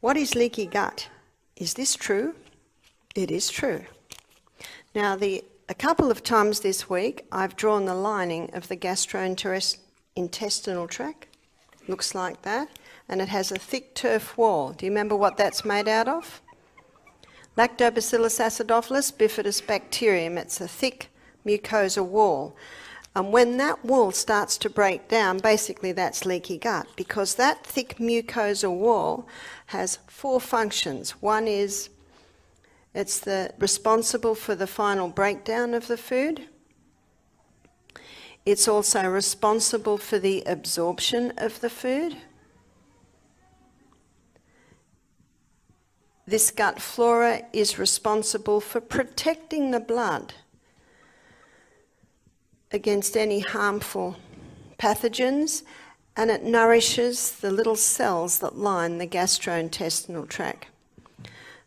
What is leaky gut? Is this true? It is true. Now, a couple of times this week, I've drawn the lining of the gastrointestinal tract. Looks like that. And it has a thick turf wall. Do you remember what that's made out of? Lactobacillus acidophilus bifidus bacterium. It's a thick mucosa wall. And when that wall starts to break down, basically that's leaky gut, because that thick mucosa wall has 4 functions. One is it's responsible for the final breakdown of the food. It's also responsible for the absorption of the food. This gut flora is responsible for protecting the blood against any harmful pathogens, and it nourishes the little cells that line the gastrointestinal tract.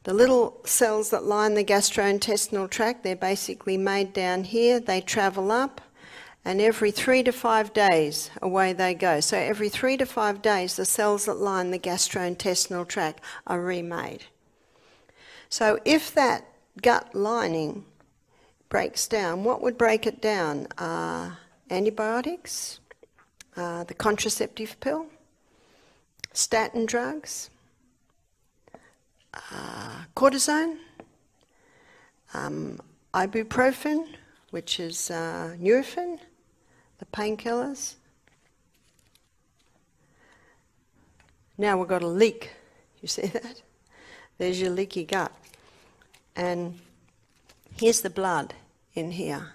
The little cells that line the gastrointestinal tract, they're basically made down here, they travel up, and every 3 to 5 days away they go. So every 3 to 5 days the cells that line the gastrointestinal tract are remade. So if that gut lining breaks down, what would break it down? Antibiotics, the contraceptive pill, statin drugs, cortisone, ibuprofen, which is Nurofen, the painkillers. Now we've got a leak. You see that? There's your leaky gut. And here's the blood in here.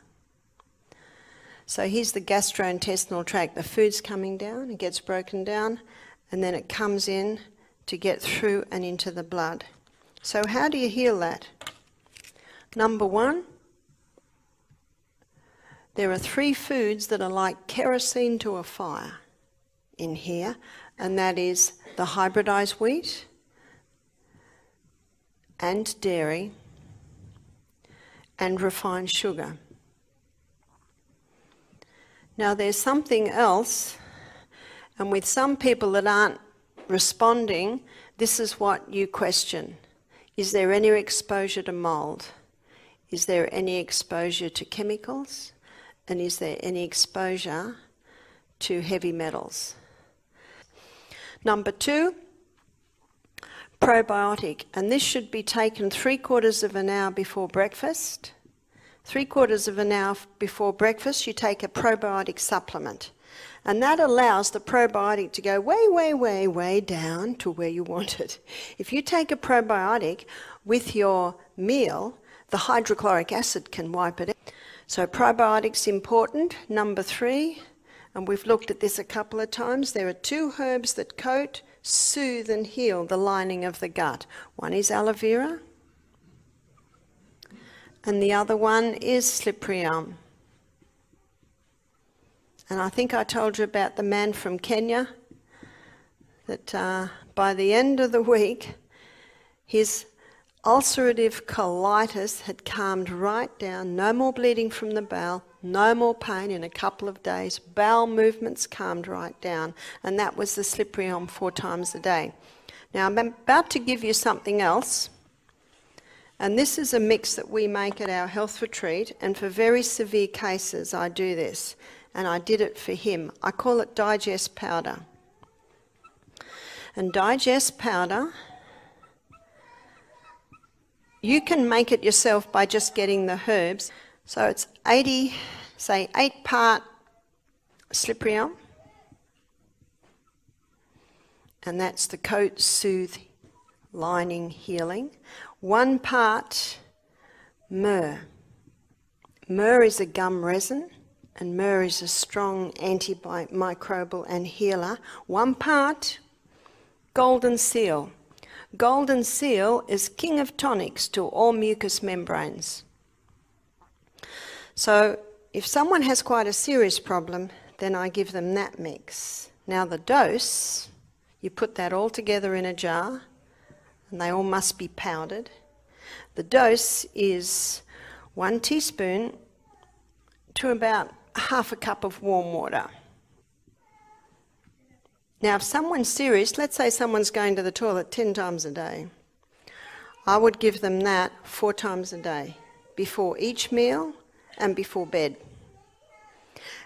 So here's the gastrointestinal tract. The food's coming down, it gets broken down, and then it comes in to get through and into the blood. So how do you heal that? Number 1, there are 3 foods that are like kerosene to a fire in here, and that is the hybridized wheat and dairy and refined sugar. Now there's something else, and with some people that aren't responding, this is what you question. Is there any exposure to mold? Is there any exposure to chemicals? And is there any exposure to heavy metals? Number 2, probiotic, and this should be taken 3/4 of an hour before breakfast. 3/4 of an hour before breakfast, you take a probiotic supplement, and that allows the probiotic to go way, way, way, way down to where you want it. If you take a probiotic with your meal, the hydrochloric acid can wipe it out. So probiotics important. Number 3, and we've looked at this a couple of times, there are 2 herbs that coat, soothe and heal the lining of the gut. One is aloe vera, and the other one is slippery elm. And I think I told you about the man from Kenya, that by the end of the week, his ulcerative colitis had calmed right down, no more bleeding from the bowel, no more pain in a couple of days, bowel movements calmed right down, and that was the slippery elm 4 times a day. Now I'm about to give you something else, and this is a mix that we make at our health retreat, and for very severe cases I do this, and I did it for him. I call it digest powder. And digest powder, you can make it yourself by just getting the herbs. So it's 8 part slippery elm, and that's the coat, soothe, lining, healing. 1 part myrrh. Myrrh is a gum resin, and myrrh is a strong antimicrobial and healer. 1 part golden seal. Golden seal is king of tonics to all mucous membranes. So if someone has quite a serious problem, then I give them that mix. Now the dose, you put that all together in a jar, and they all must be powdered. The dose is 1 teaspoon to about 1/2 cup of warm water. Now, if someone's serious, let's say someone's going to the toilet 10 times a day, I would give them that 4 times a day, before each meal and before bed.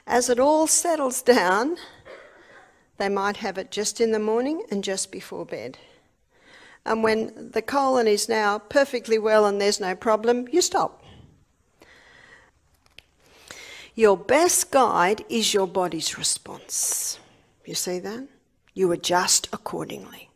As it all settles down, they might have it just in the morning and just before bed. And when the colon is now perfectly well and there's no problem, you stop. Your best guide is your body's response. You see that? You adjust accordingly.